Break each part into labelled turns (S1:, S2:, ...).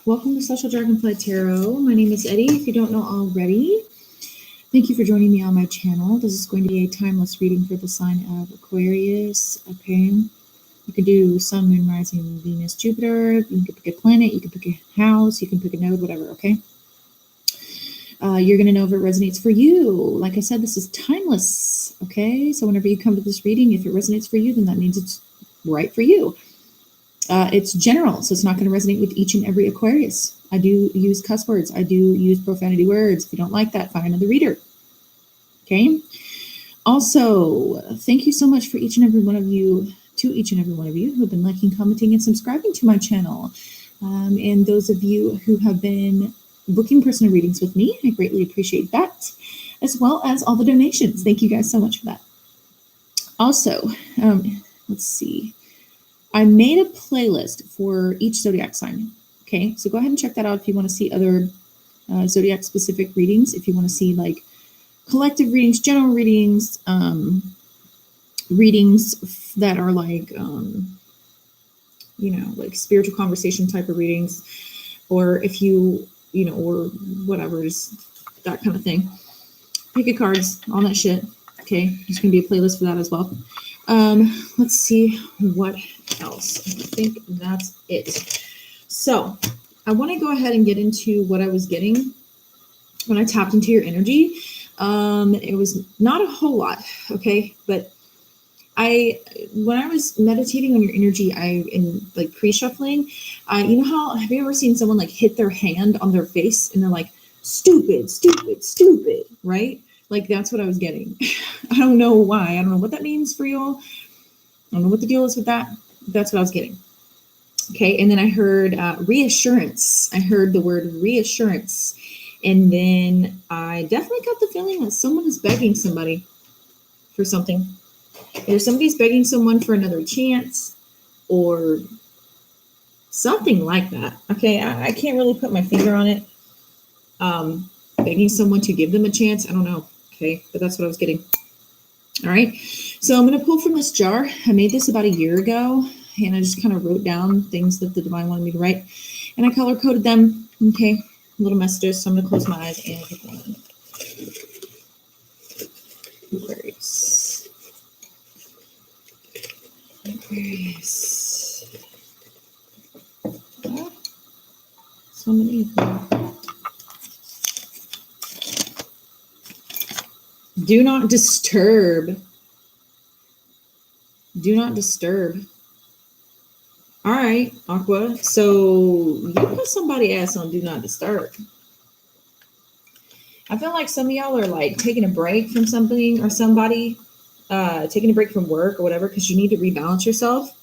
S1: welcome to Social Dragonfly Tarot. My name is Eddie, if you don't know already. Thank you for joining me on my channel. This is going to be a timeless reading for the sign of Aquarius. Okay, you could do Sun, Moon, Rising, Venus, Jupiter. You can pick a planet, you can pick a house, you can pick a node, whatever, okay? You're going to know if it resonates for you. Like I said, this is timeless, okay? So whenever you come to this reading, if it resonates for you, then that means it's right for you. It's general, so it's not going to resonate with each and every Aquarius. I do use cuss words. I do use profanity words. If you don't like that, find another reader. Okay? Also, thank you so much for each and every one of you, who have been liking, commenting, and subscribing to my channel. And those of you who have been booking personal readings with me, I greatly appreciate that, as well as all the donations. Thank you guys so much for that. Also, let's see. I made a playlist for each zodiac sign. Okay, so go ahead and check that out if you want to see other zodiac specific readings. If you want to see like collective readings, general readings, readings that are like, like spiritual conversation type of readings, or if you, or whatever, just that kind of thing. Pick a cards, all that shit. Okay, there's going to be a playlist for that as well. Let's see what else. I think that's it. So I want to go ahead and get into what I was getting when I tapped into your energy. It was not a whole lot, okay, but when I was meditating on your energy, in like pre-shuffling, you know how, have you ever seen someone like hit their hand on their face and they're like, stupid, stupid, stupid, right? Like that's what I was getting. I don't know why. I don't know what that means for y'all. I don't know what the deal is with that. That's what I was getting. Okay, and then I heard reassurance. I heard the word reassurance. And then I definitely got the feeling that someone is begging somebody for something. Either somebody's begging someone for another chance or something like that. Okay, I can't really put my finger on it. Begging someone to give them a chance. I don't know. Okay, but that's what I was getting. All right, so I'm going to pull from this jar. I made this about a year ago, and I just kind of wrote down things that the divine wanted me to write, and I color coded them. Okay, little messages. So I'm going to close my eyes and pick one. Aquarius. Aquarius. Oh, so many of them. Do not disturb. Do not disturb. All right, Aqua. So you put somebody else on do not disturb. I feel like some of y'all are like taking a break from something or somebody, taking a break from work or whatever, because you need to rebalance yourself.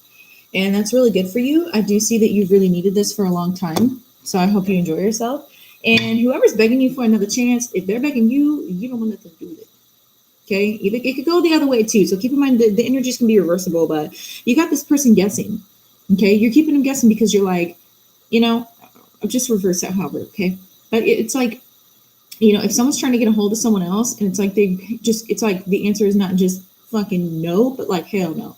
S1: And that's really good for you. I do see that you've really needed this for a long time. So I hope you enjoy yourself. And whoever's begging you for another chance, if they're begging you, you don't want nothing to do with it. Okay, it could go the other way too. So keep in mind the energies can be reversible, but you got this person guessing. Okay, you're keeping them guessing because you're like, I'll just reverse that, however. Okay, but it's like, if someone's trying to get a hold of someone else, and it's like it's like the answer is not just fucking no, but like hell no.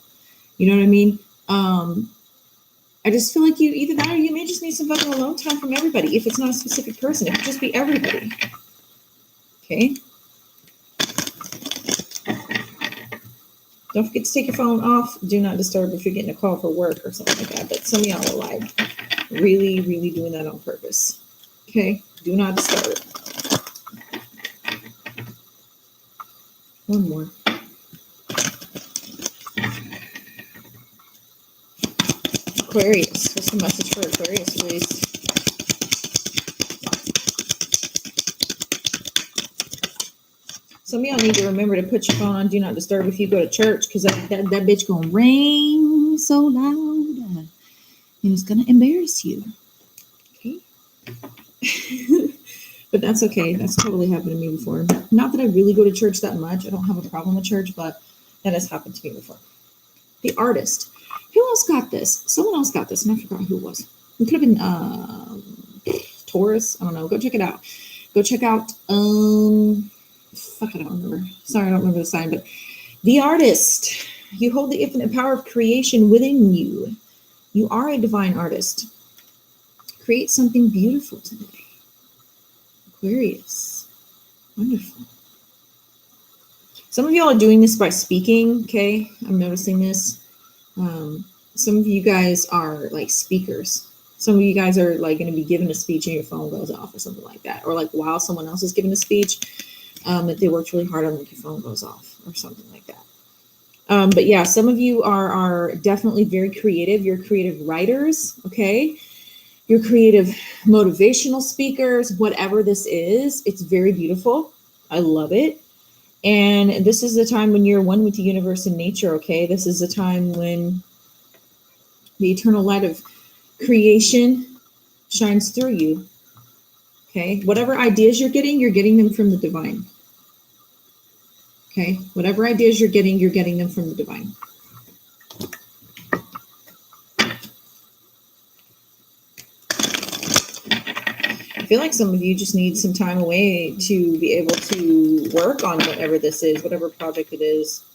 S1: You know what I mean? I just feel like you either that or you may just need some fucking alone time from everybody. If it's not a specific person, it could just be everybody. Okay. Don't forget to take your phone off. Do not disturb if you're getting a call for work or something like that. But some of y'all are like really, really doing that on purpose. Okay? Do not disturb. One more. Aquarius. What's the message for Aquarius, please? Some of y'all need to remember to put your phone on do not disturb if you go to church, because that bitch gonna ring so loud and it's gonna embarrass you. Okay. But that's okay. That's totally happened to me before. Not that I really go to church that much. I don't have a problem with church, but that has happened to me before. The artist. Who else got this? Someone else got this, and I forgot who it was. It could have been Taurus. I don't know. Go check it out. Go check out I don't remember. Sorry, I don't remember the sign, but the artist. You hold the infinite power of creation within you. You are a divine artist. Create something beautiful today. Aquarius. Wonderful. Some of y'all are doing this by speaking, okay? I'm noticing this. Some of you guys are like speakers. Some of you guys are like going to be giving a speech and your phone goes off or something like that. Or like while someone else is giving a speech, that they worked really hard on, like your phone goes off or something like that. But yeah, some of you are definitely very creative. You're creative writers, okay? You're creative motivational speakers, whatever this is. It's very beautiful. I love it. And this is the time when you're one with the universe and nature, okay? This is the time when the eternal light of creation shines through you, okay? Whatever ideas you're getting them from the divine, okay? Whatever ideas you're getting them from the divine. I feel like some of you just need some time away to be able to work on whatever this is, whatever project it is.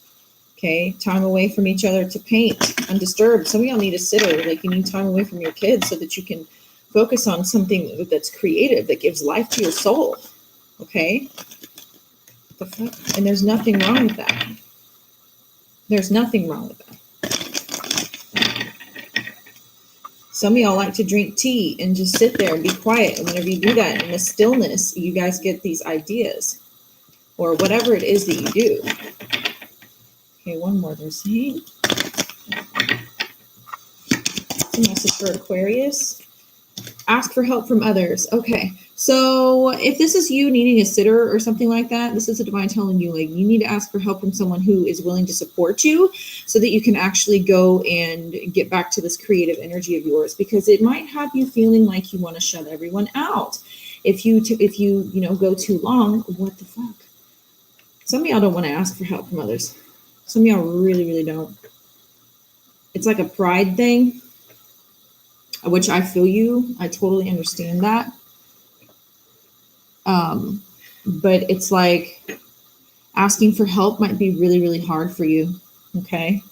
S1: Okay, time away from each other to paint, undisturbed. Some of y'all need a sitter, like you need time away from your kids so that you can focus on something that's creative, that gives life to your soul. Okay? What the fuck? And there's nothing wrong with that. There's nothing wrong with that. Some of y'all like to drink tea and just sit there and be quiet. And whenever you do that in the stillness, you guys get these ideas or whatever it is that you do. Okay, one more they're saying. A message for Aquarius. Ask for help from others. Okay, so if this is you needing a sitter or something like that, this is a divine telling you, like, you need to ask for help from someone who is willing to support you so that you can actually go and get back to this creative energy of yours, because it might have you feeling like you want to shut everyone out. If you go too long, what the fuck? Some of y'all don't want to ask for help from others. Some of y'all really, really don't. It's like a pride thing, which I feel you. I totally understand that. But it's like asking for help might be really, really hard for you. Okay.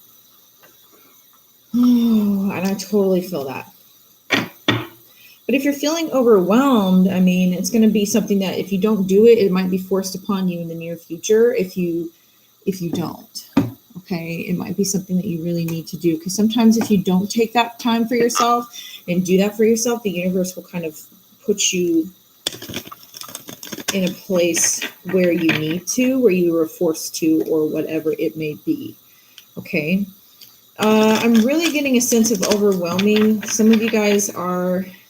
S1: Oh, and I totally feel that. But if you're feeling overwhelmed, I mean, it's going to be something that if you don't do it, it might be forced upon you in the near future. If you don't, okay, it might be something that you really need to do. Because sometimes if you don't take that time for yourself and do that for yourself, the universe will kind of put you in a place where you need to, where you were forced to, or whatever it may be. Okay. I'm really getting a sense of overwhelming. Some of you guys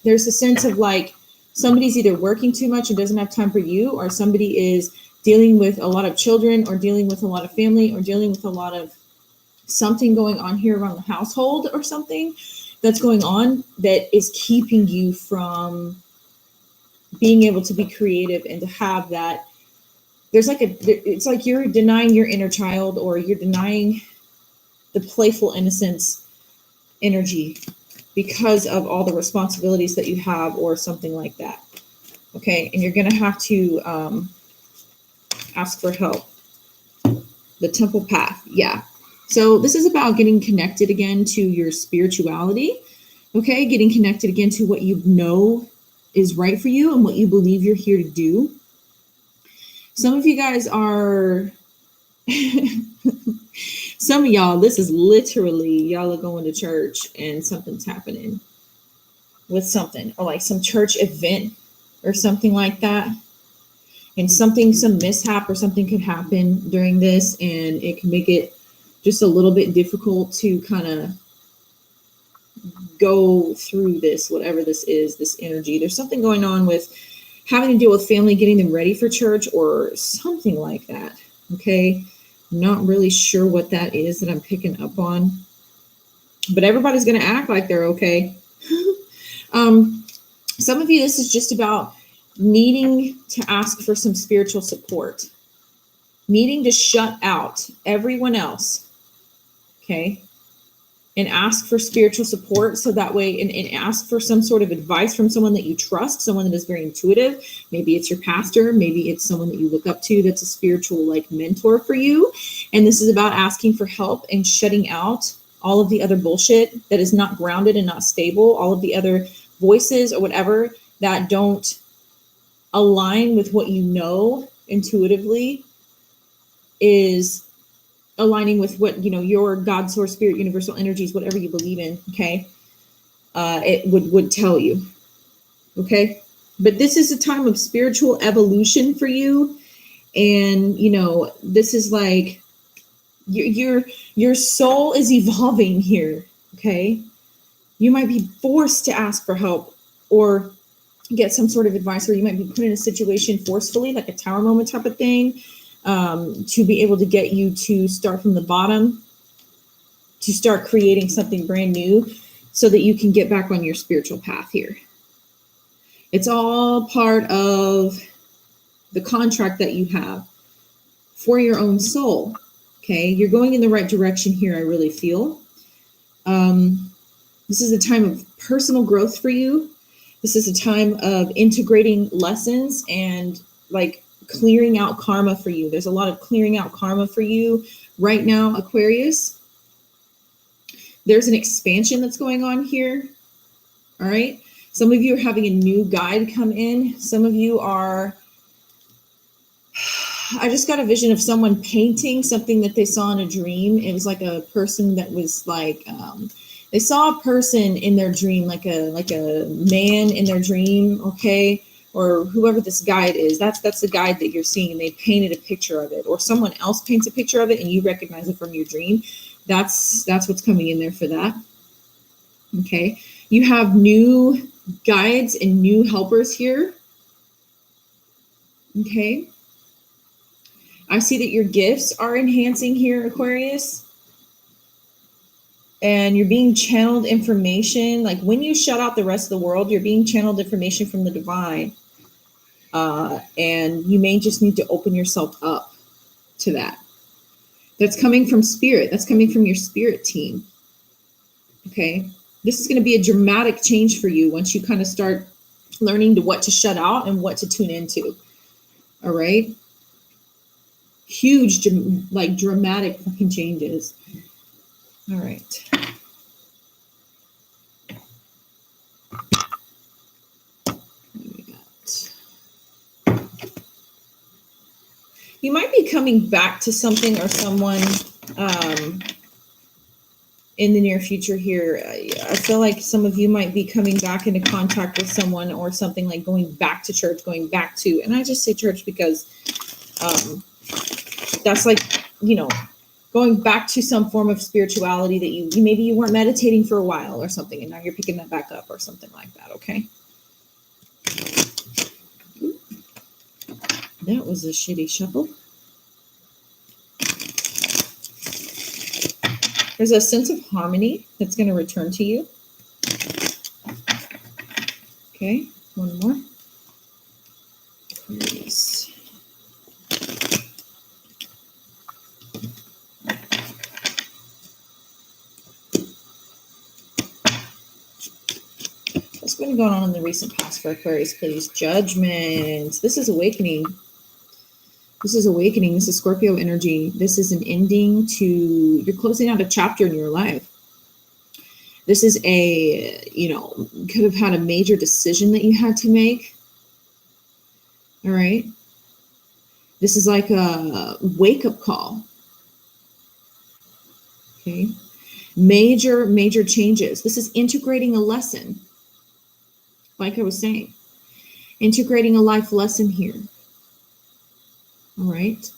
S1: there's a sense of like somebody's either working too much and doesn't have time for you, or somebody is dealing with a lot of children, or dealing with a lot of family, or dealing with a lot of something going on here around the household, or something that's going on that is keeping you from being able to be creative and to have that. It's like you're denying your inner child, or you're denying the playful innocence energy because of all the responsibilities that you have, or something like that. Okay, and you're going to have to ask for help. The temple path, yeah. So this is about getting connected again to your spirituality. Okay, getting connected again to what you know is right for you and what you believe you're here to do. Some of you guys are some of y'all, this is literally y'all are going to church and something's happening with something, or like some church event or something like that, and some mishap or something could happen during this, and it can make it just a little bit difficult to kind of go through this, whatever this is, this energy. There's something going on with having to deal with family, getting them ready for church or something like that. Okay. I'm not really sure what that is that I'm picking up on, but everybody's going to act like they're okay. Some of you, this is just about needing to ask for some spiritual support, needing to shut out everyone else. Okay. And ask for spiritual support, so that way, and ask for some sort of advice from someone that you trust, someone that is very intuitive. Maybe it's your pastor, maybe it's someone that you look up to that's a spiritual like mentor for you. And this is about asking for help and shutting out all of the other bullshit that is not grounded and not stable, all of the other voices or whatever that don't align with what you know intuitively is aligning with what, you know, your God, source, spirit, universal energies, whatever you believe in, okay, it would tell you, okay? But this is a time of spiritual evolution for you. And, you know, this is like your soul is evolving here, okay? You might be forced to ask for help or get some sort of advice, or you might be put in a situation forcefully, like a tower moment type of thing, to be able to get you to start from the bottom, to start creating something brand new so that you can get back on your spiritual path here. It's all part of the contract that you have for your own soul. Okay, you're going in the right direction here, I really feel. This is a time of personal growth for you. This is a time of integrating lessons and like clearing out karma for you. There's a lot of clearing out karma for you right now, Aquarius. There's an expansion that's going on here. All right. Some of you are having a new guide come in. Some of you are, I just got a vision of someone painting something that they saw in a dream. It was like a person that was like, they saw a person in their dream, like a man in their dream, okay? Or whoever this guide is, that's the guide that you're seeing. They painted a picture of it, or someone else paints a picture of it and you recognize it from your dream. That's what's coming in there for that. Okay. You have new guides and new helpers here. Okay. I see that your gifts are enhancing here, Aquarius. And you're being channeled information. Like when you shut out the rest of the world, you're being channeled information from the divine. And you may just need to open yourself up to that. That's coming from spirit. That's coming from your spirit team. Okay. This is going to be a dramatic change for you once you kind of start learning to what to shut out and what to tune into. All right. Huge, like dramatic fucking changes. All right. You might be coming back to something or someone in the near future here. I feel like some of you might be coming back into contact with someone or something, like going back to church, going back to, and I just say church because that's like, you know, going back to some form of spirituality that you maybe you weren't meditating for a while or something, and now you're picking that back up or something like that, okay? That was a shitty shuffle. There's a sense of harmony that's going to return to you. Okay, one more. Yes. What's been going on in the recent past for Aquarius, please? Judgment. This is awakening. This is awakening. This is Scorpio energy. This is an ending to, you're closing out a chapter in your life. This is a, you know, could have had a major decision that you had to make. All right. This is like a wake-up call. Okay. Major changes. This is integrating a lesson. Like I was saying, integrating a life lesson here. All right.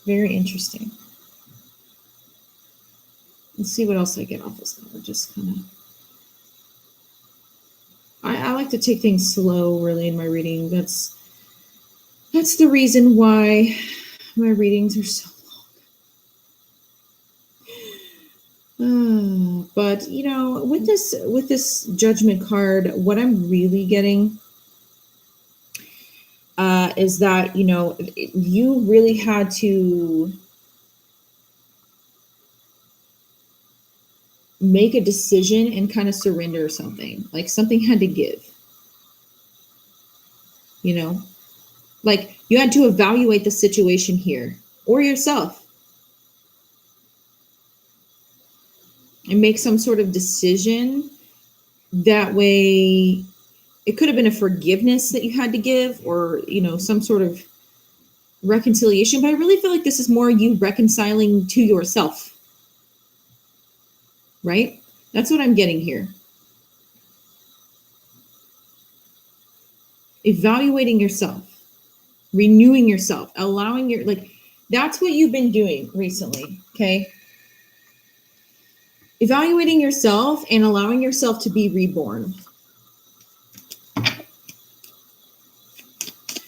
S1: Very interesting. Let's see what else I get off this card. Just kind of, I like to take things slow really in my reading. That's the reason why my readings are so long. But you know, with this judgment card, what I'm really getting is that, you know, you really had to make a decision and kind of surrender something. Like something had to give. You know, like you had to evaluate the situation here or yourself. and make some sort of decision. That way, it could have been a forgiveness that you had to give, or, you know, some sort of reconciliation. But I really feel like this is more you reconciling to yourself, right? That's what I'm getting here. Evaluating yourself, renewing yourself, allowing your, like, that's what you've been doing recently, okay? Evaluating yourself and allowing yourself to be reborn.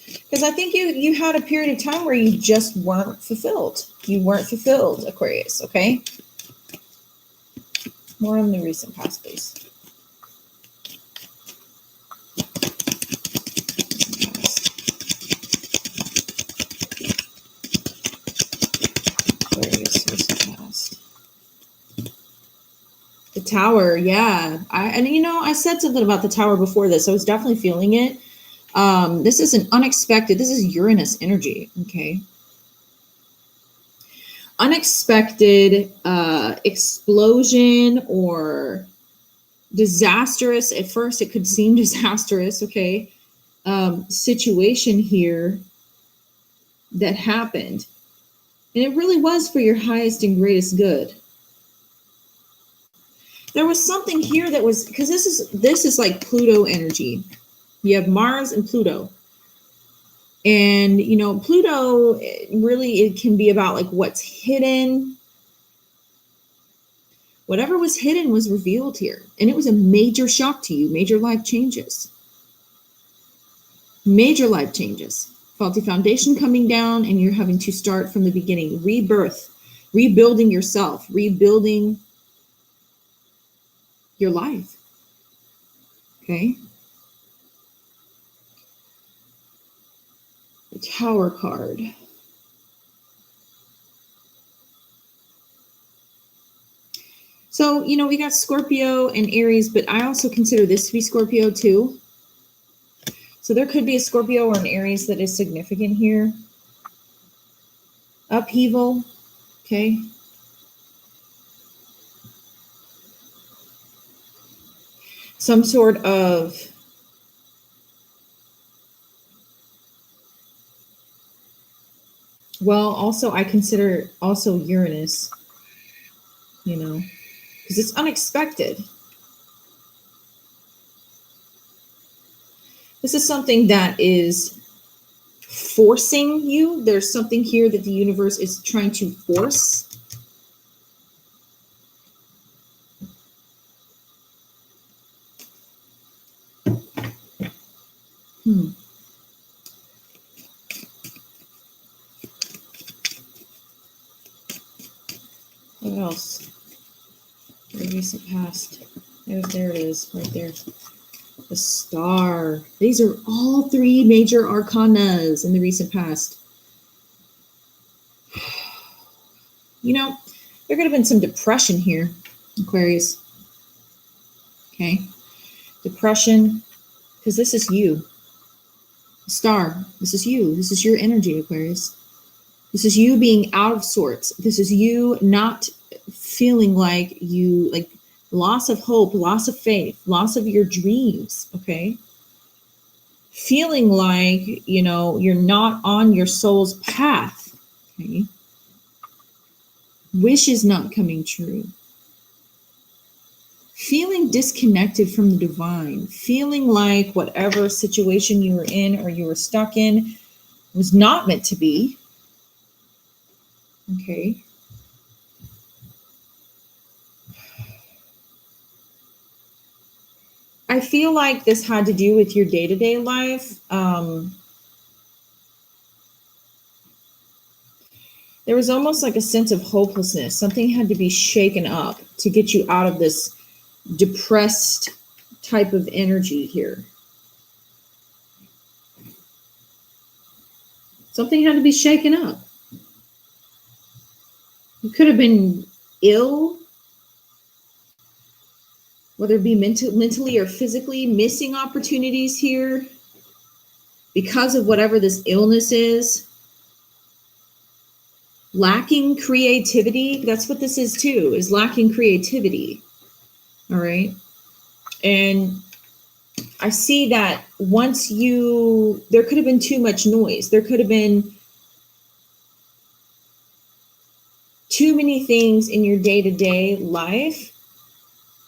S1: Because I think you had a period of time where you just weren't fulfilled. You weren't fulfilled, Aquarius, okay? More in the recent past, please. The Tower, yeah. I said something about the Tower before this. I was definitely feeling it. This is an unexpected, this is Uranus energy, okay? Unexpected explosion or disastrous, at first it could seem disastrous, okay? Situation here that happened. And it really was for your highest and greatest good. There was something here that was, because this is like Pluto energy. You have Mars and Pluto. And, you know, Pluto, really, it can be about like what's hidden. Whatever was hidden was revealed here. And it was a major shock to you, major life changes. Major life changes. Faulty foundation coming down, and you're having to start from the beginning. Rebirth, rebuilding yourself, rebuilding your life. Okay? The Tower card. So, you know, we got Scorpio and Aries, but I also consider this to be Scorpio too. So there could be a Scorpio or an Aries that is significant here. Upheaval, okay? Some sort of also I consider also Uranus, you know, because it's unexpected. This is something that is forcing you. There's something here that the universe is trying to force. What else? The recent past. Oh, there it is, right there. The Star. These are all three major arcanas in the recent past. You know, there could have been some depression here, Aquarius. Okay. Depression, because this is you. Star, this is you. This is your energy, Aquarius. This is you being out of sorts. This is you not feeling like you, like, loss of hope, loss of faith, loss of your dreams, okay? Feeling like, you know, you're not on your soul's path, okay? Wishes not coming true. Feeling disconnected from the divine. Feeling like whatever situation you were in or you were stuck in was not meant to be, okay? I feel like this had to do with your day-to-day life. There was almost like a sense of hopelessness. Something had to be shaken up to get you out of this depressed type of energy here. Something had to be shaken up. You could have been ill, whether it be mentally or physically, missing opportunities here because of whatever this illness is. lacking creativity. That's what this is too, is lacking creativity. All right. And I see that once there could have been too much noise. There could have been too many things in your day-to-day life,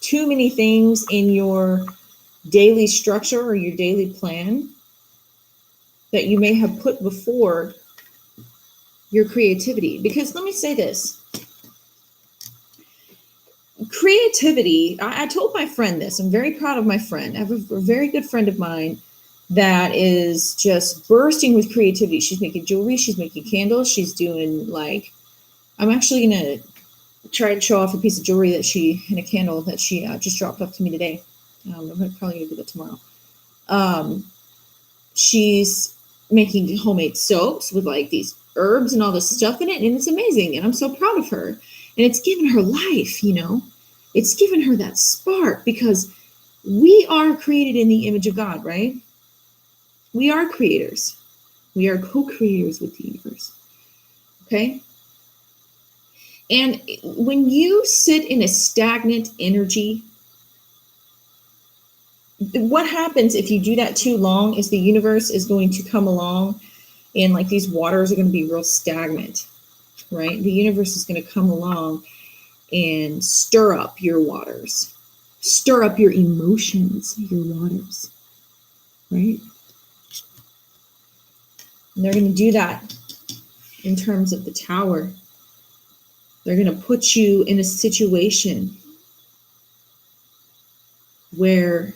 S1: too many things in your daily structure or your daily plan that you may have put before your creativity. Because let me say this, creativity, I told my friend this, I'm very proud of my friend. I have a very good friend of mine that is just bursting with creativity. She's making jewelry, she's making candles, she's doing like, I'm actually going to try to show off a piece of jewelry and a candle that she just dropped off to me today. I'm probably going to do that tomorrow. She's making homemade soaps with like these herbs and all this stuff in it. And it's amazing. And I'm so proud of her. And it's given her life, you know, it's given her that spark, because we are created in the image of God, right? We are creators. We are co-creators with the universe. Okay. And when you sit in a stagnant energy, what happens if you do that too long is the universe is going to come along, and like these waters are going to be real stagnant, right? The universe is going to come along and stir up your waters, stir up your emotions, your waters, right? And they're going to do that in terms of the Tower. They're going to put you in a situation where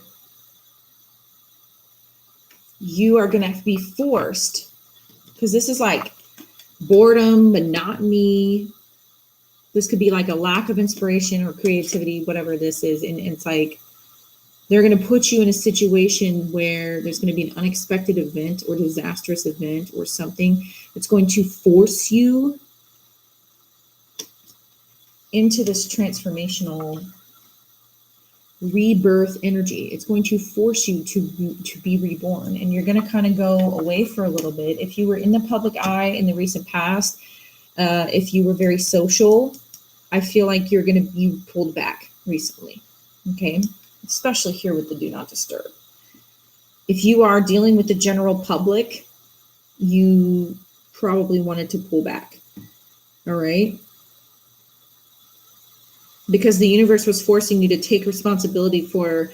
S1: you are going to be forced, because this is like boredom, monotony. This could be like a lack of inspiration or creativity, whatever this is. And it's like, they're going to put you in a situation where there's going to be an unexpected event or disastrous event or something that's going to force you into this transformational rebirth energy. It's going to force you to be reborn, and you're going to kind of go away for a little bit. If you were in the public eye in the recent past, if you were very social, I feel like you pulled back recently. Okay. Especially here with the do not disturb. If you are dealing with the general public, you probably wanted to pull back. All right. Because the universe was forcing you to take responsibility for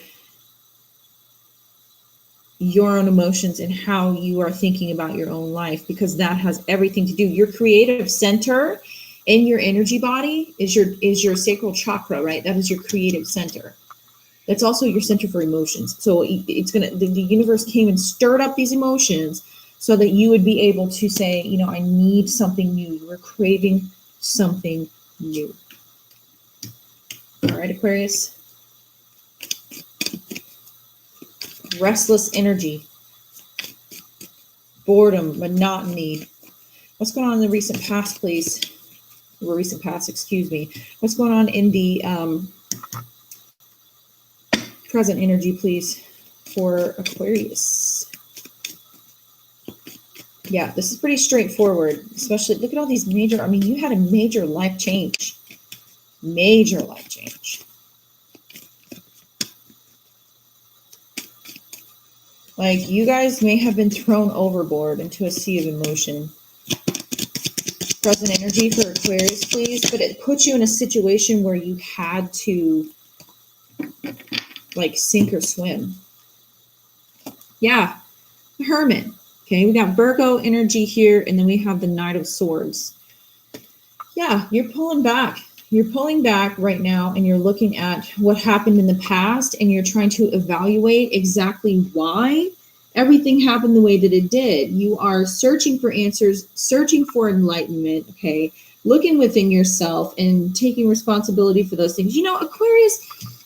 S1: your own emotions and how you are thinking about your own life, because that has everything to do. Your creative center in your energy body is your sacral chakra, right? That is your creative center. That's also your center for emotions. So the universe came and stirred up these emotions so that you would be able to say, you know, I need something new. You are craving something new. All right, Aquarius. Restless energy, boredom, monotony. What's going on in the recent past, please? Or recent past, excuse me. What's going on in the present energy, please, for Aquarius? Yeah, this is pretty straightforward, especially look at all these major, I mean, you had a major life change. Major life change. Like, you guys may have been thrown overboard into a sea of emotion. Present energy for Aquarius, please. But it puts you in a situation where you had to, like, sink or swim. Yeah, the Hermit. Okay, we got Virgo energy here, and then we have the Knight of Swords. Yeah, you're pulling back. You're pulling back right now, and you're looking at what happened in the past, and you're trying to evaluate exactly why everything happened the way that it did. You are searching for answers, searching for enlightenment, okay? Looking within yourself and taking responsibility for those things. You know, Aquarius,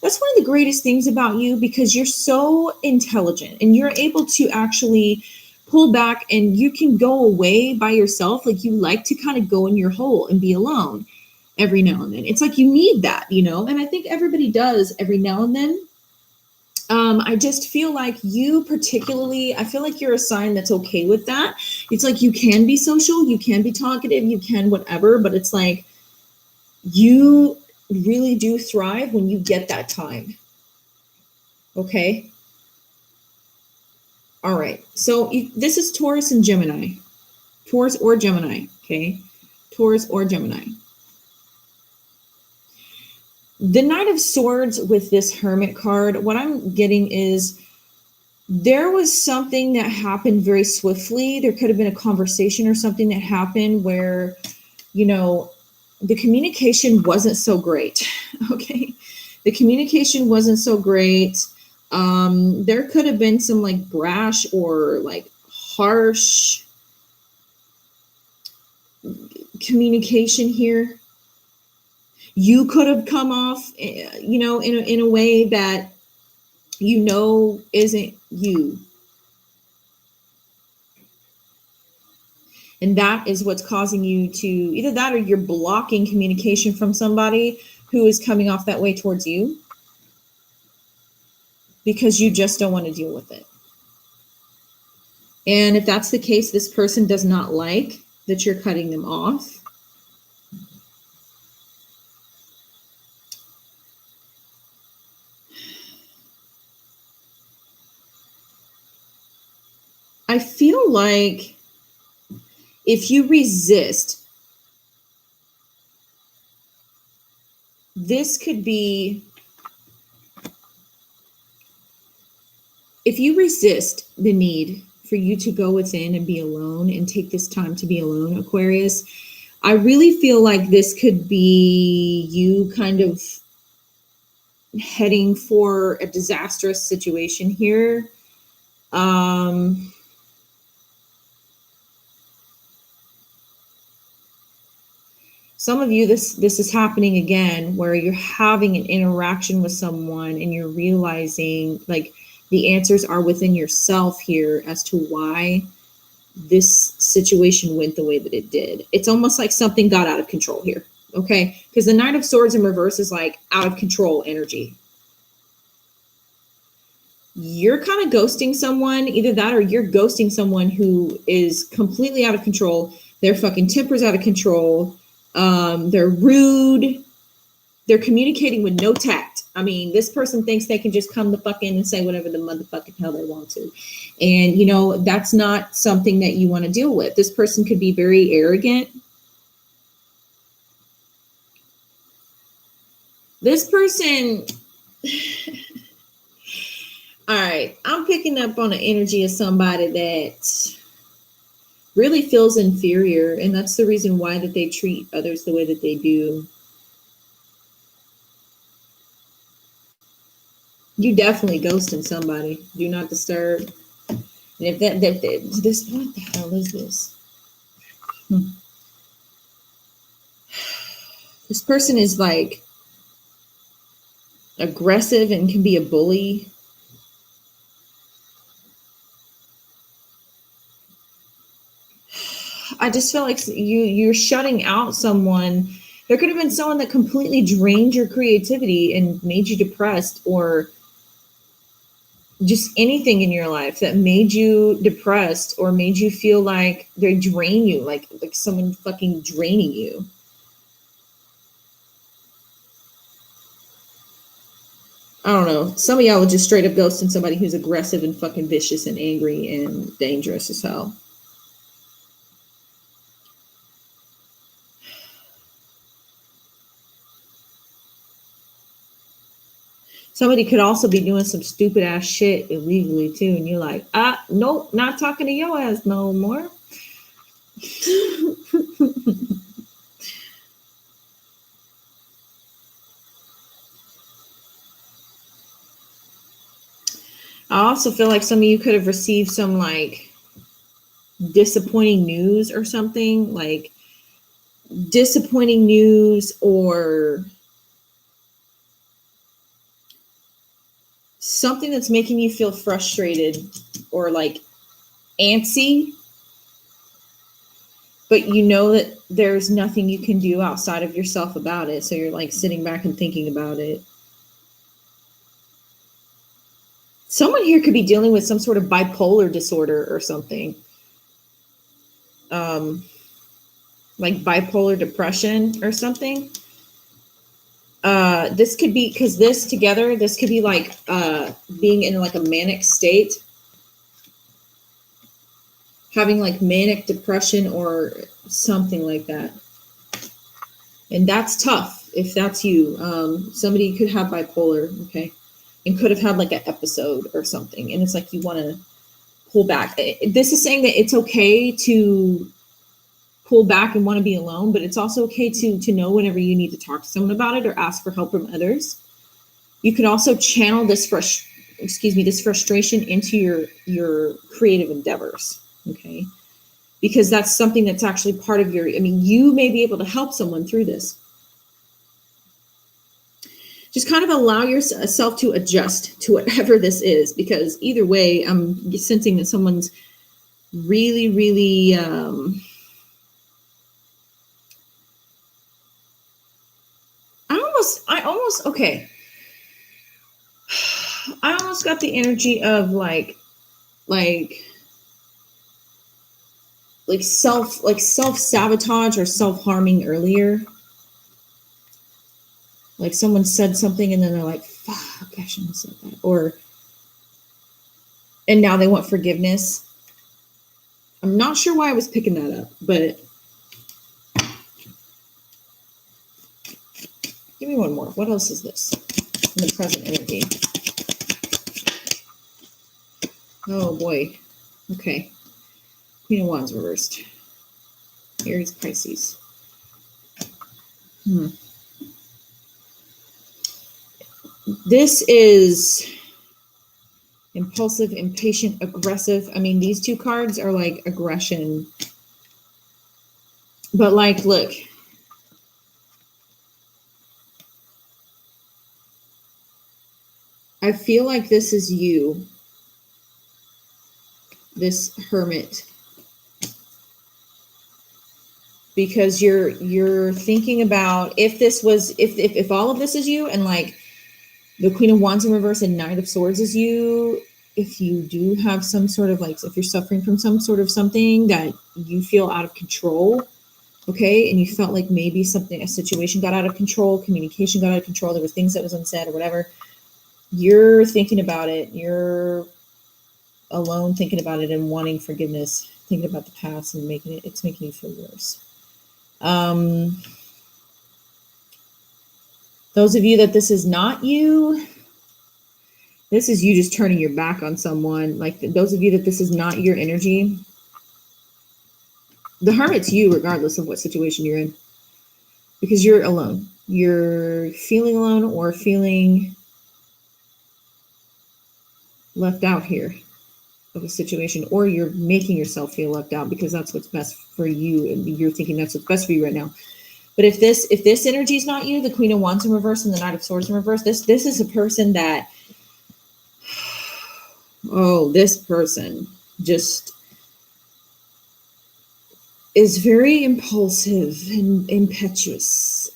S1: that's one of the greatest things about you, because you're so intelligent and you're able to actually pull back, and you can go away by yourself. Like, you like to kind of go in your hole and be alone every now and then. It's like you need that, you know, and I think everybody does every now and then. I just feel like you particularly, I feel like you're a sign that's okay with that. It's like you can be social, you can be talkative, you can whatever, but it's like you really do thrive when you get that time. Okay. All right. So this is Taurus and Gemini. Taurus or Gemini. Okay. Taurus or Gemini. The Knight of Swords with this Hermit card, what I'm getting is there was something that happened very swiftly. There could have been a conversation or something that happened where, you know, the communication wasn't so great. Okay. The communication wasn't so great. There could have been some like brash or like harsh communication here. You could have come off, you know, in a way that, you know, isn't you. And that is what's causing you to, either that or you're blocking communication from somebody who is coming off that way towards you because you just don't want to deal with it. And if that's the case, this person does not like that you're cutting them off. I feel like if you resist, this could be, if you resist the need for you to go within and be alone and take this time to be alone, Aquarius, I really feel like this could be you kind of heading for a disastrous situation here. Some of you, this is happening again, where you're having an interaction with someone and you're realizing like the answers are within yourself here as to why this situation went the way that it did. It's almost like something got out of control here. Okay. Because the Knight of Swords in reverse is like out of control energy. You're kind of ghosting someone, either that or you're ghosting someone who is completely out of control. Their fucking temper's out of control. They're rude. They're communicating with no tact. I mean, this person thinks they can just come the fuck in and say whatever the motherfucking hell they want to. And, you know, that's not something that you want to deal with. This person could be very arrogant. This person, all right, I'm picking up on the energy of somebody that really feels inferior, and that's the reason why that they treat others the way that they do. You definitely ghosting somebody. Do not disturb. And if this, what the hell is this? This person is like aggressive and can be a bully. I just feel like you're shutting out someone. There could have been someone that completely drained your creativity and made you depressed, or just anything in your life that made you depressed or made you feel like they drain you, like someone fucking draining you. I don't know. Some of y'all are just straight up ghosting somebody who's aggressive and fucking vicious and angry and dangerous as hell. Somebody could also be doing some stupid ass shit illegally too. And you're like, nope, not talking to your ass no more. I also feel like some of you could have received some like disappointing news or something, like disappointing news or something that's making you feel frustrated or like antsy, but you know that there's nothing you can do outside of yourself about it. So you're like sitting back and thinking about it. Someone here could be dealing with some sort of bipolar disorder or something. Like bipolar depression or something. This could be, because this together, this could be like being in like a manic state. Having like manic depression or something like that. And that's tough if that's you. Somebody could have bipolar, okay? And could have had like an episode or something. And it's like you want to pull back. This is saying that it's okay to pull back and want to be alone, but it's also okay to know whenever you need to talk to someone about it or ask for help from others. You could also channel this frustration into your creative endeavors. Okay, because that's something that's actually part of your, you may be able to help someone through this. Just kind of allow yourself to adjust to whatever this is, because either way, I'm sensing that someone's really, really, I almost got the energy of like self-sabotage or self-harming earlier. Like someone said something and then they're like, fuck, I shouldn't have said that. And now they want forgiveness. I'm not sure why I was picking that up, but give me one more. What else is this in the present energy? Oh boy. Okay. Queen of Wands reversed. Aries, Pisces. This is impulsive, impatient, aggressive. These two cards are like aggression. But like, look. I feel like this is you. This hermit. Because you're thinking about if all of this is you, and like the Queen of Wands in reverse and Knight of Swords is you, if you do have some sort of like, if you're suffering from some sort of something that you feel out of control, okay, and you felt like maybe a situation got out of control, communication got out of control, there was things that was unsaid or whatever, you're thinking about it, you're alone thinking about it and wanting forgiveness, thinking about the past and it's making you feel worse. Those of you that this is not you, this is you just turning your back on someone. Like those of you that this is not your energy, the hermit's you regardless of what situation you're in, because you're alone. You're feeling alone or feeling left out here of a situation, or you're making yourself feel left out because that's what's best for you and you're thinking that's what's best for you right now. But if this energy is not you, the Queen of Wands in reverse and the Knight of Swords in reverse, this is a person that, this person just is very impulsive and impetuous.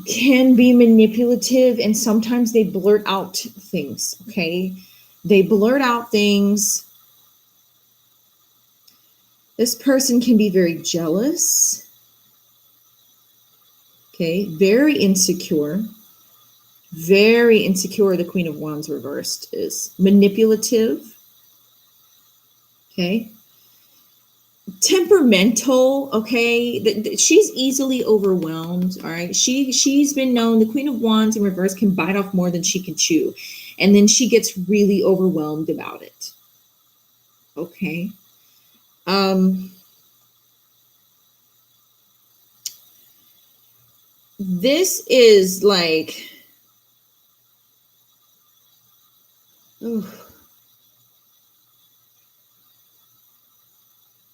S1: Can be manipulative, and sometimes they blurt out things, okay? They blurt out things. This person can be very jealous, okay? Very insecure. The Queen of Wands reversed is manipulative, okay? Temperamental, okay? She's easily overwhelmed, all right? She's been known, the Queen of Wands in reverse can bite off more than she can chew, and then she gets really overwhelmed about it, okay? This is like,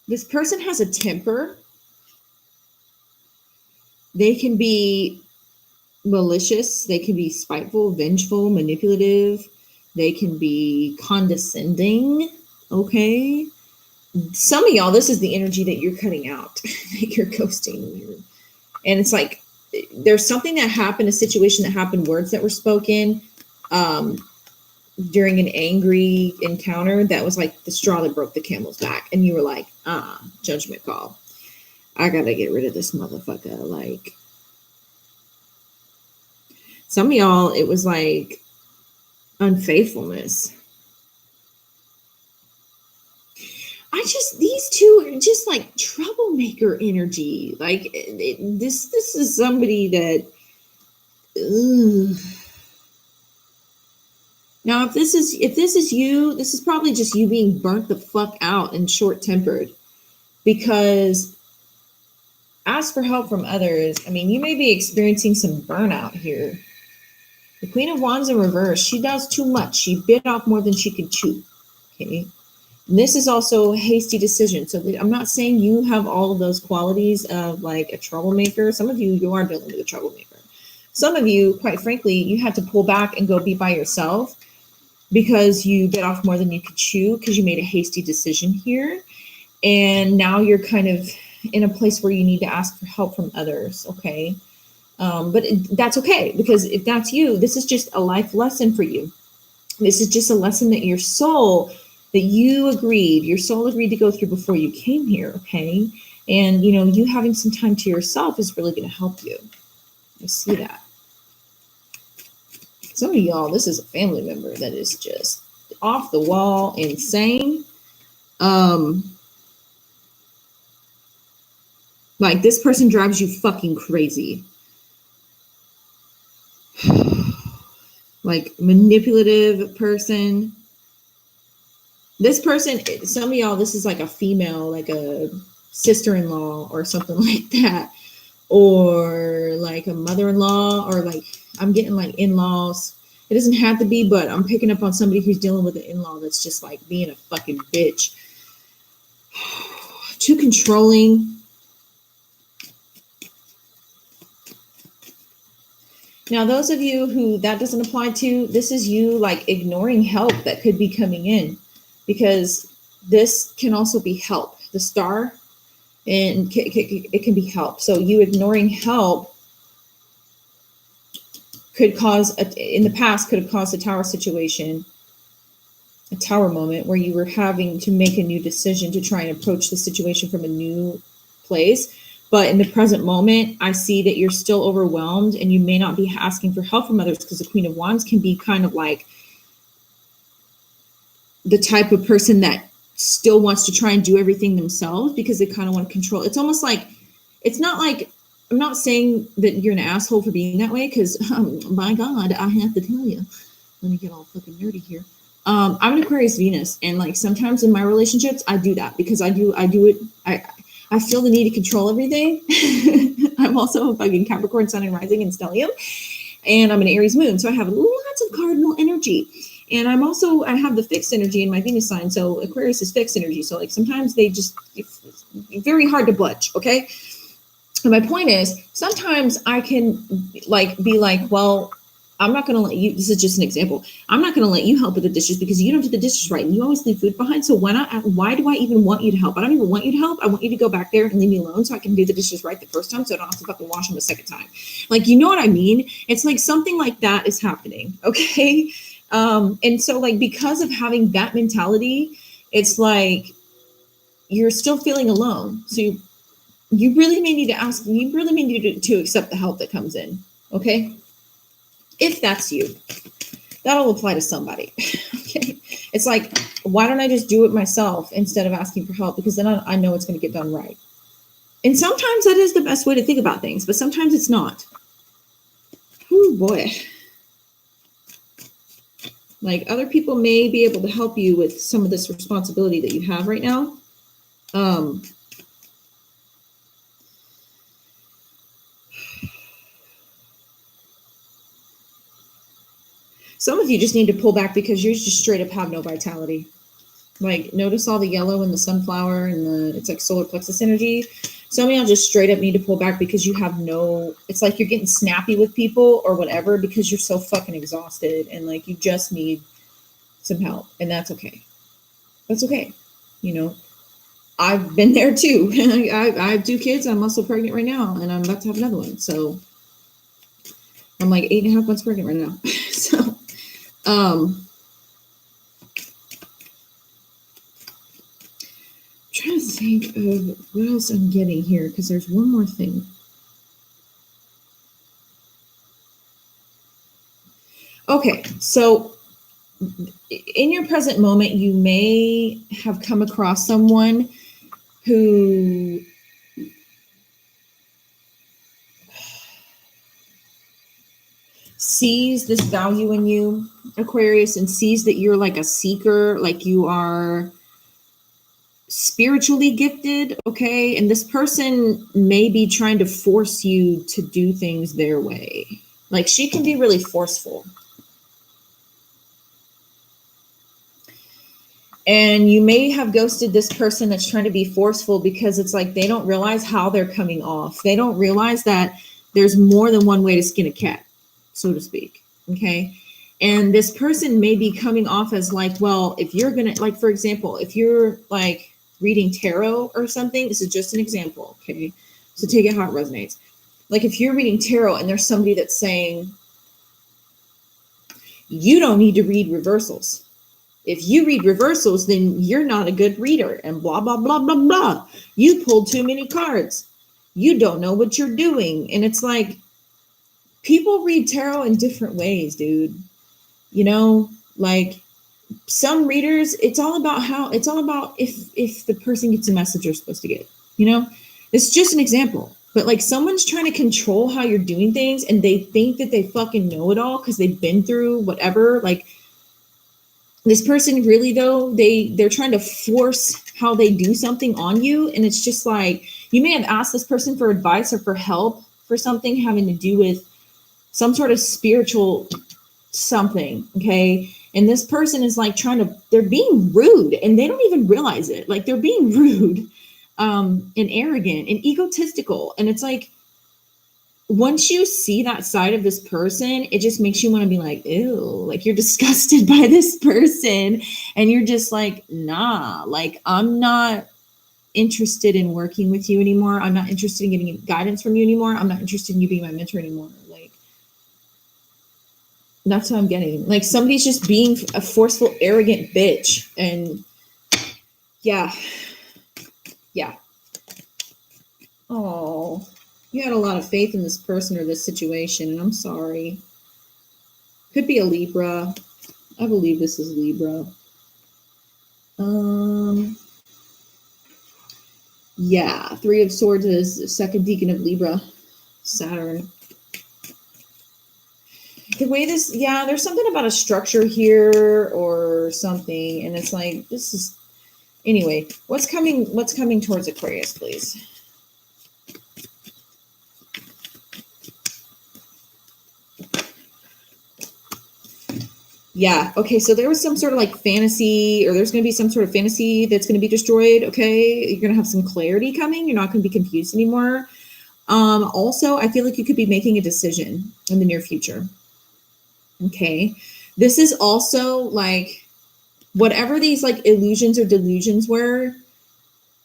S1: this person has a temper. They can be malicious. They can be spiteful, vengeful, manipulative. They can be condescending. Okay. Some of y'all, this is the energy that you're cutting out, that you're ghosting. And it's like, there's something that happened, a situation that happened, words that were spoken during an angry encounter that was like the straw that broke the camel's back. And you were like, judgment call. I gotta get rid of this motherfucker. Like, some of y'all, it was like unfaithfulness. These two are just like troublemaker energy. Like, this is somebody that, now, if this is you, this is probably just you being burnt the fuck out and short-tempered. Because ask for help from others. I mean, you may be experiencing some burnout here. The Queen of Wands in reverse, she does too much. She bit off more than she could chew. Okay. And this is also a hasty decision. So I'm not saying you have all of those qualities of like a troublemaker. Some of you are dealing with a troublemaker. Some of you, quite frankly, you had to pull back and go be by yourself because you bit off more than you could chew because you made a hasty decision here. And now you're kind of in a place where you need to ask for help from others. Okay. But that's okay, because if that's you, this is just a life lesson for you. This is just a lesson that your soul agreed to go through before you came here. Okay. And, you know, you having some time to yourself is really going to help you. I see that. Some of y'all, this is a family member that is just off the wall, insane. Like, this person drives you fucking crazy. Like, manipulative person. This person, some of y'all, this is like a female, like a sister-in-law or something like that. Or like a mother-in-law, or like, I'm getting like in-laws. It doesn't have to be, but I'm picking up on somebody who's dealing with an in-law that's just like being a fucking bitch. Too controlling. Now, those of you who that doesn't apply to, this is you like ignoring help that could be coming in, because this can also be help. The star, and it can be help. So you ignoring help could cause, in the past, could have caused a tower situation, a tower moment where you were having to make a new decision to try and approach the situation from a new place. But in the present moment, I see that you're still overwhelmed and you may not be asking for help from others, because the Queen of Wands can be kind of like the type of person that still wants to try and do everything themselves because they kind of want to control. It's almost like, it's not like, I'm not saying that you're an asshole for being that way, because my God, I have to tell you, let me get all fucking nerdy here. I'm an Aquarius Venus, and like sometimes in my relationships, I do that because I do it. I feel the need to control everything. I'm also a fucking Capricorn Sun and Rising in Stellium, and I'm an Aries Moon, so I have lots of cardinal energy. And I have the fixed energy in my Venus sign, so Aquarius is fixed energy. So like sometimes it's very hard to budge, okay? And my point is, sometimes I can like be like, well, I'm not going to let you, this is just an example. I'm not going to let you help with the dishes because you don't do the dishes right and you always leave food behind. So why do I even want you to help? I don't even want you to help. I want you to go back there and leave me alone so I can do the dishes right the first time so I don't have to fucking wash them a second time. Like, you know what I mean? It's like something like that is happening. Okay. And so like, because of having that mentality, it's like, you're still feeling alone. So you really may need to accept the help that comes in. Okay. If that's you, that'll apply to somebody. Okay. It's like, why don't I just do it myself instead of asking for help? Because then I know it's going to get done right. And sometimes that is the best way to think about things, but sometimes it's not. Oh boy. Like, other people may be able to help you with some of this responsibility that you have right now. Some of you just need to pull back because you just straight up have no vitality. Like, notice all the yellow in the sunflower and it's like solar plexus energy. Some of y'all just straight up need to pull back because you have it's like you're getting snappy with people or whatever because you're so fucking exhausted and like you just need some help, and that's okay. That's okay. You know, I've been there too. I have 2 kids. I'm also pregnant right now and I'm about to have another one. So I'm like 8.5 months pregnant right now. So, trying to think of what else I'm getting here, because there's one more thing. Okay, so in your present moment, you may have come across someone who sees this value in you, Aquarius, and sees that you're like a seeker, like you are spiritually gifted, okay? And this person may be trying to force you to do things their way. Like, she can be really forceful. And you may have ghosted this person that's trying to be forceful because it's like they don't realize how they're coming off. They don't realize that there's more than one way to skin a cat, so to speak, okay? And this person may be coming off as like, well, if you're going to, like, for example, if you're like reading tarot or something, this is just an example, okay? So take it how it resonates. Like, if you're reading tarot and there's somebody that's saying, you don't need to read reversals. If you read reversals, then you're not a good reader, and blah, blah, blah, blah, blah. You pulled too many cards. You don't know what you're doing. And it's like, people read tarot in different ways, dude. You know, like, some readers, it's all about if the person gets a message they're supposed to get, you know? It's just an example. But like, someone's trying to control how you're doing things, and they think that they fucking know it all because they've been through whatever. Like, this person really, though, they're trying to force how they do something on you. And it's just like, you may have asked this person for advice or for help for something having to do with some sort of spiritual something, okay? And this person is like they're being rude, and they don't even realize it. Like, they're being rude, and arrogant and egotistical. And it's like, once you see that side of this person, it just makes you want to be like, ew, like, you're disgusted by this person. And you're just like, nah, like, I'm not interested in working with you anymore. I'm not interested in getting guidance from you anymore. I'm not interested in you being my mentor anymore. Like, that's what I'm getting. Like, somebody's just being a forceful, arrogant bitch. And yeah. Oh, you had a lot of faith in this person or this situation, and I'm sorry. Could be a Libra. I believe this is Libra. Yeah, 3 of Swords is second deacon of Libra, Saturn. The way this, yeah, there's something about a structure here or something, and it's like, this is, anyway, what's coming towards Aquarius, please? Yeah, okay, so there was some sort of like fantasy, or there's going to be some sort of fantasy that's going to be destroyed, okay? You're going to have some clarity coming. You're not going to be confused anymore. Also, I feel like you could be making a decision in the near future, okay? This is also like, whatever these like illusions or delusions were,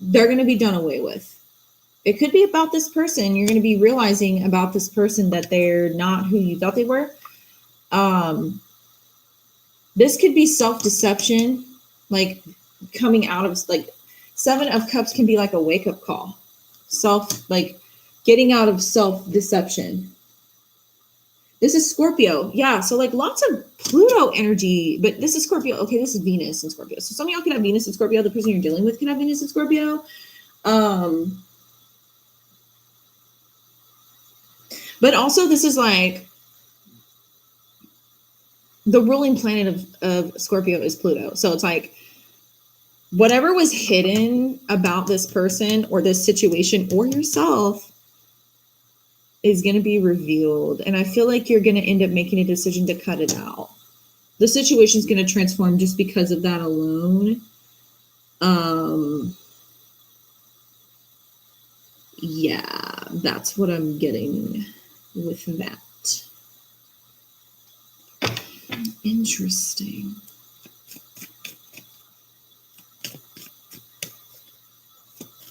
S1: they're going to be done away with. It could be about this person. You're going to be realizing about this person that they're not who you thought they were. This could be self-deception, like coming out of, like, 7 of Cups can be like a wake-up call. Like getting out of self-deception. This is Scorpio. Yeah, so like lots of Pluto energy, but this is Scorpio. Okay, this is Venus and Scorpio. So some of y'all can have Venus and Scorpio. The person you're dealing with can have Venus and Scorpio. But also this is like, the ruling planet of Scorpio is Pluto. So it's like, whatever was hidden about this person or this situation or yourself is going to be revealed. And I feel like you're going to end up making a decision to cut it out. The situation is going to transform just because of that alone. Yeah, that's what I'm getting with that. Interesting.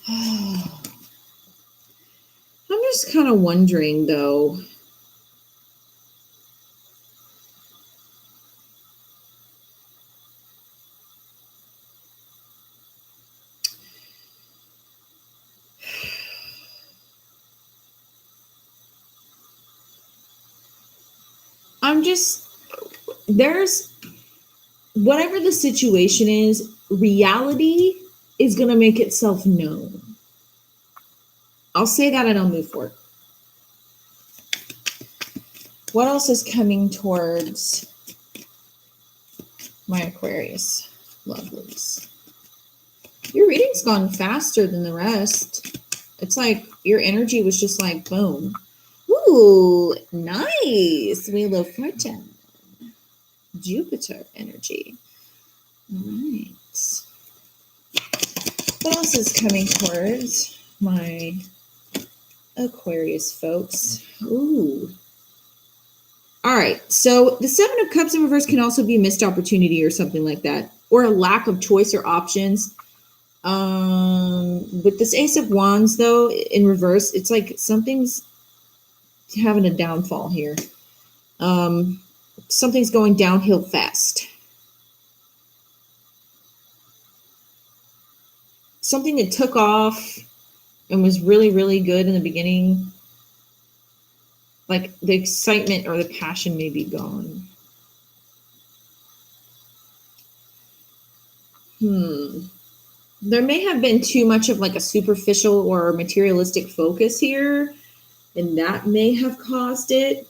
S1: I'm just kind of wondering, though, there's, whatever the situation is, reality is going to make itself known. I'll say that and I'll move forward. What else is coming towards my Aquarius lovelies? Your reading's gone faster than the rest. It's like your energy was just like, boom. Ooh, nice. Wheel of Fortune. Jupiter energy. All right. What else is coming towards my Aquarius folks? Ooh. All right. So the Seven of Cups in reverse can also be a missed opportunity or something like that, or a lack of choice or options. With this Ace of Wands, though, in reverse, it's like something's having a downfall here. Something's going downhill fast. Something that took off and was really, really good in the beginning, like the excitement or the passion may be gone. There may have been too much of like a superficial or materialistic focus here, and that may have caused it.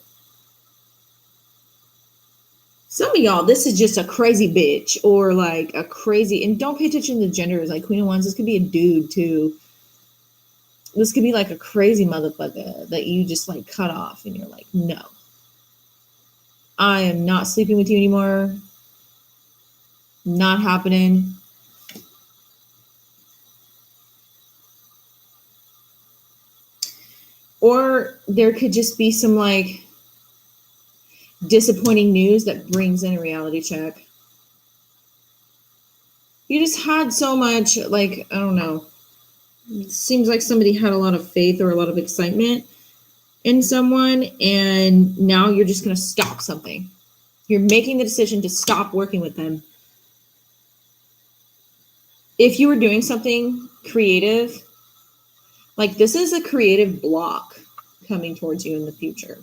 S1: Some of y'all, this is just a crazy bitch or like a crazy, and don't pay attention to the genders, like Queen of Wands, this could be a dude too. This could be like a crazy motherfucker that you just like cut off and you're like, no, I am not sleeping with you anymore. Not happening. Or there could just be some like disappointing news that brings in a reality check. You just had so much, like, I don't know. It seems like somebody had a lot of faith or a lot of excitement in someone, and now you're just going to stop something. You're making the decision to stop working with them. If you were doing something creative, like this is a creative block coming towards you in the future.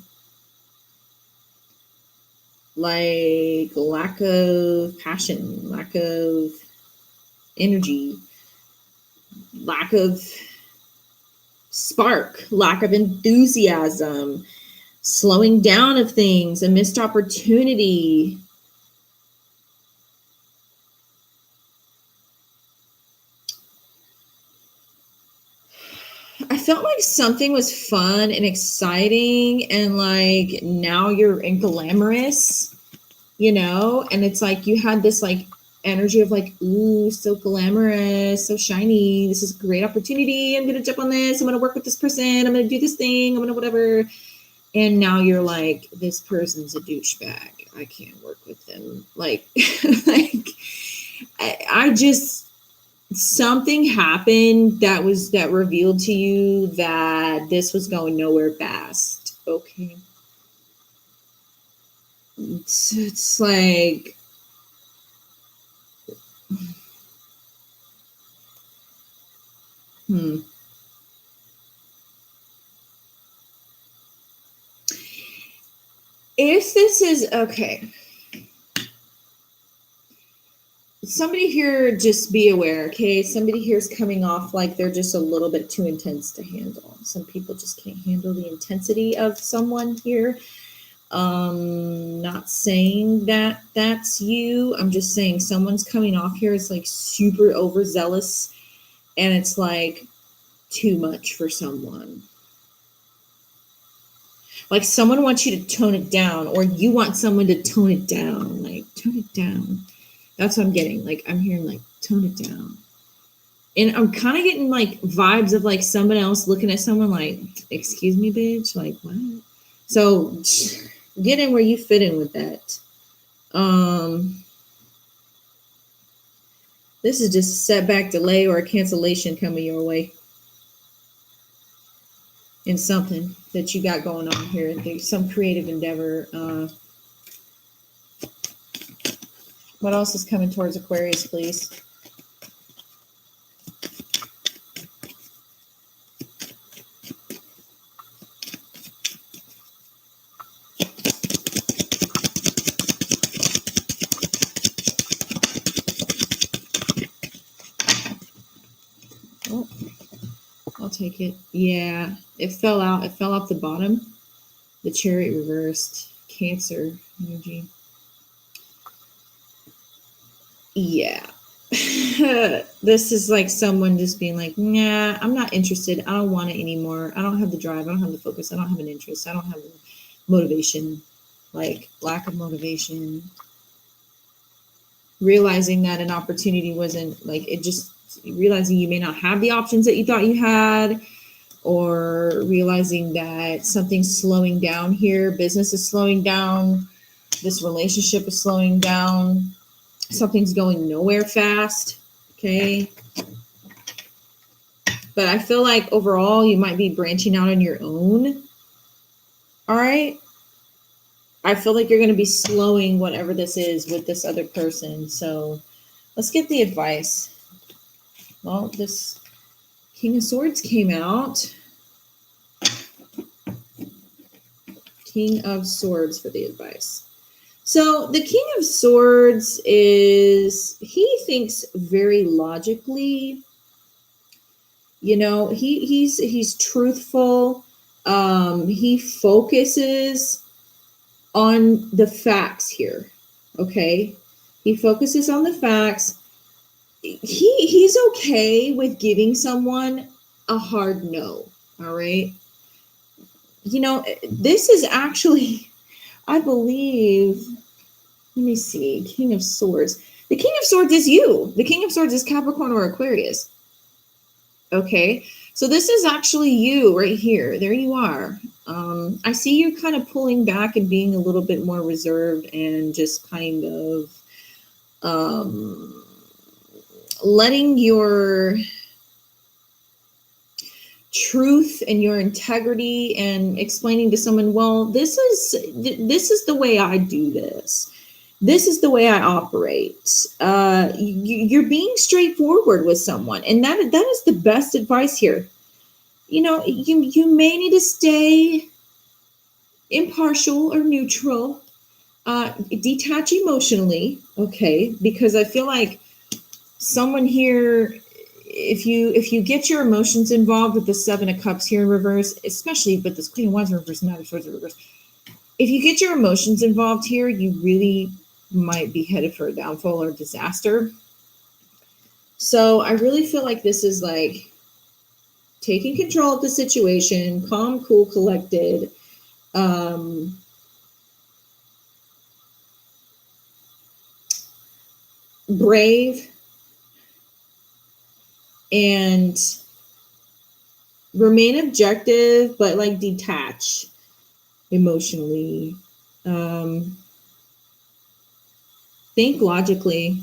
S1: Like lack of passion, lack of energy, lack of spark, lack of enthusiasm, slowing down of things, a missed opportunity. I felt like something was fun and exciting, and like now you're in glamorous, you know, and it's like you had this like energy of like, ooh, so glamorous, so shiny. This is a great opportunity. I'm gonna jump on this. I'm gonna work with this person. I'm gonna do this thing. I'm gonna whatever. And now you're like, this person's a douchebag. I can't work with them. Like, like I just, something happened that revealed to you that this was going nowhere fast. Okay. It's like, if this is okay, somebody here, just be aware, okay? Somebody here is coming off like they're just a little bit too intense to handle. Some people just can't handle the intensity of someone here. Not saying that that's you. I'm just saying someone's coming off here is like super overzealous, and it's like too much for someone. Like someone wants you to tone it down, or you want someone to tone it down. Like, tone it down. That's what I'm getting. Like, I'm hearing like, tone it down. And I'm kind of getting like vibes of like someone else looking at someone like, excuse me, bitch. Like, what? So get in where you fit in with that. This is just a setback, delay, or a cancellation coming your way in something that you got going on here. There's some creative endeavor. What else is coming towards Aquarius, please? Oh, I'll take it. Yeah, it fell out. It fell off the bottom. The Chariot reversed. Cancer energy. Yeah. This is like someone just being like, nah, I'm not interested. I don't want it anymore. I don't have the drive. I don't have the focus. I don't have an interest. I don't have the motivation. Like lack of motivation. Realizing that an opportunity wasn't like, it just realizing you may not have the options that you thought you had, or realizing that something's slowing down here. Business is slowing down. This relationship is slowing down. Something's going nowhere fast. Okay. But I feel like overall you might be branching out on your own. All right. I feel like you're going to be slowing whatever this is with this other person. So let's get the advice. Well, this King of Swords came out. King of Swords for the advice. So the King of Swords he thinks very logically. You know, he's truthful. He focuses on the facts here. Okay. He focuses on the facts. He's okay with giving someone a hard no. All right. You know, this is actually, I believe, let me see, King of Swords. The King of Swords is you. The King of Swords is Capricorn or Aquarius. Okay, so this is actually you right here. There you are. I see you kind of pulling back and being a little bit more reserved and just kind of letting your truth and your integrity and explaining to someone, well, this is the way I do this. This is the way I operate. You're being straightforward with someone, and that is the best advice here. You know, you may need to stay impartial or neutral, detach emotionally, okay? Because I feel like someone here, if you get your emotions involved with the Seven of Cups here in reverse, especially with this Queen of Wands in reverse, Knight of Swords in reverse, if you get your emotions involved here, you really might be headed for a downfall or disaster. So I really feel like this is like taking control of the situation, calm, cool, collected. Brave, and remain objective, but like detach emotionally. Think logically.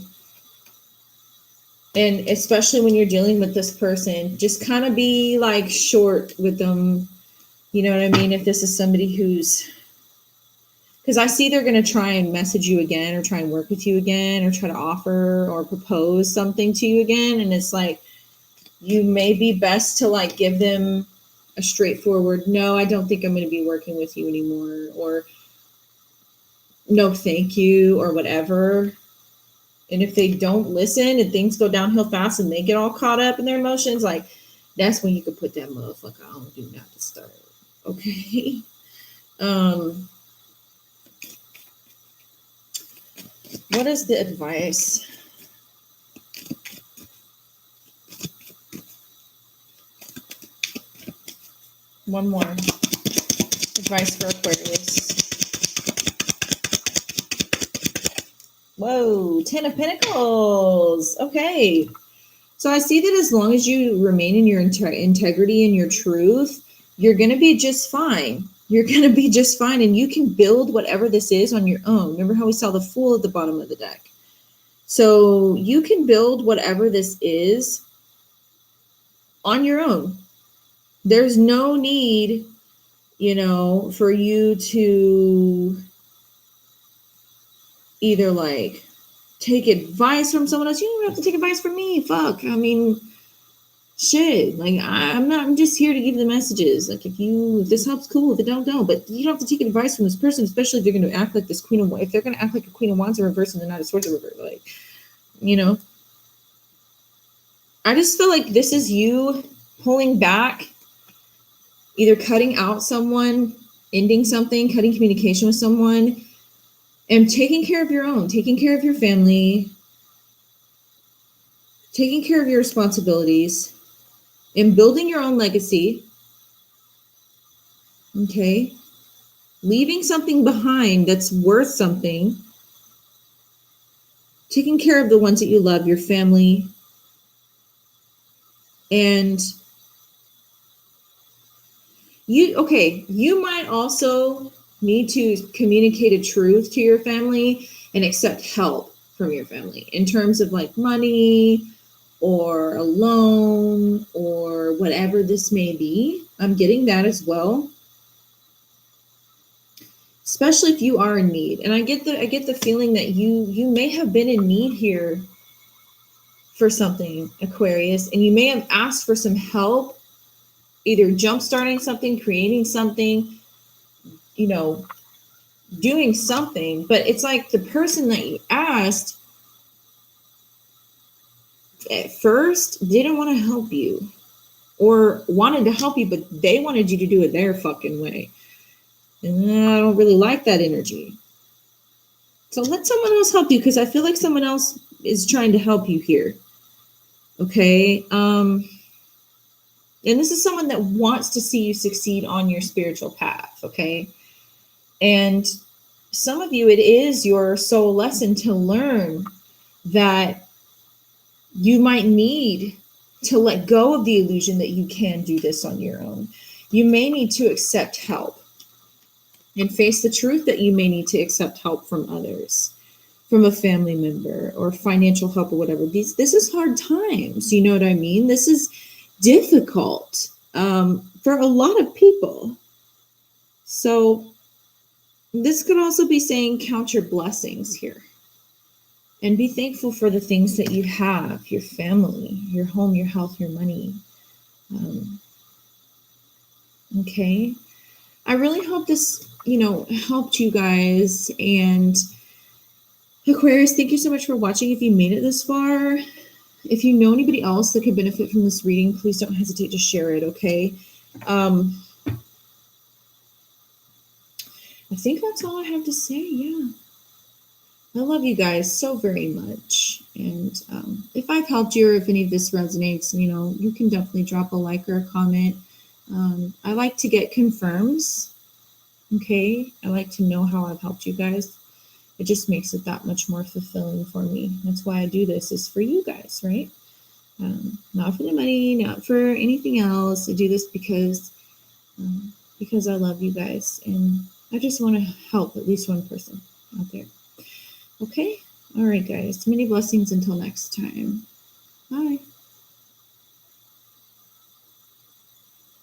S1: And especially when you're dealing with this person, just kind of be like short with them. You know what I mean? If this is somebody who's, because I see they're going to try and message you again or try and work with you again or try to offer or propose something to you again. And it's like, you may be best to like give them a straightforward, no, I don't think I'm going to be working with you anymore, or no, thank you, or whatever. And if they don't listen and things go downhill fast and they get all caught up in their emotions, like that's when you can put that motherfucker on do not disturb. Okay. What is the advice? One more advice for Aquarius. Whoa, 10 of Pentacles. Okay. So I see that as long as you remain in your integrity and your truth, you're going to be just fine. You're going to be just fine. And you can build whatever this is on your own. Remember how we saw the Fool at the bottom of the deck? So you can build whatever this is on your own. There's no need, you know, for you to either like take advice from someone else. You don't even have to take advice from me. Fuck. I mean, shit. Like I'm just here to give the messages. Like if this helps, cool. If it don't. But you don't have to take advice from this person, especially if they're going to act like this Queen of, if they're going to act like a Queen of Wands in reverse and the Knight of Swords in reverse. Like, you know, I just feel like this is you pulling back, either cutting out someone, ending something, cutting communication with someone, and taking care of your own, taking care of your family, taking care of your responsibilities, and building your own legacy. Okay? Leaving something behind that's worth something. Taking care of the ones that you love, your family. And you might also need to communicate a truth to your family and accept help from your family in terms of like money or a loan or whatever this may be. I'm getting that as well. Especially if you are in need. And I get the feeling that you may have been in need here for something, Aquarius, and you may have asked for some help, either jump-starting something, creating something, doing something, but it's like the person that you asked at first didn't want to help you or wanted to help you, but they wanted you to do it their fucking way. And I don't really like that energy. So let someone else help you, because I feel like someone else is trying to help you here. Okay. And this is someone that wants to see you succeed on your spiritual path. Okay. And some of you, it is your soul lesson to learn that you might need to let go of the illusion that you can do this on your own. You may need to accept help and face the truth that you may need to accept help from others, from a family member or financial help or whatever. This is hard times. You know what I mean? This is difficult for a lot of people. So this could also be saying count your blessings here and be thankful for the things that you have, your family, your home, your health, your money. Okay. I really hope this, helped you guys. And Aquarius, thank you so much for watching. If you made it this far, if you know anybody else that could benefit from this reading, please don't hesitate to share it, okay? I think that's all I have to say, yeah. I love you guys so very much. And if I've helped you or if any of this resonates, you can definitely drop a like or a comment. I like to get confirms, okay? I like to know how I've helped you guys. It just makes it that much more fulfilling for me. That's why I do this, is for you guys, right? Not for the money, not for anything else. I do this because I love you guys, and I just want to help at least one person out there. Okay? All right, guys. Many blessings until next time. Bye.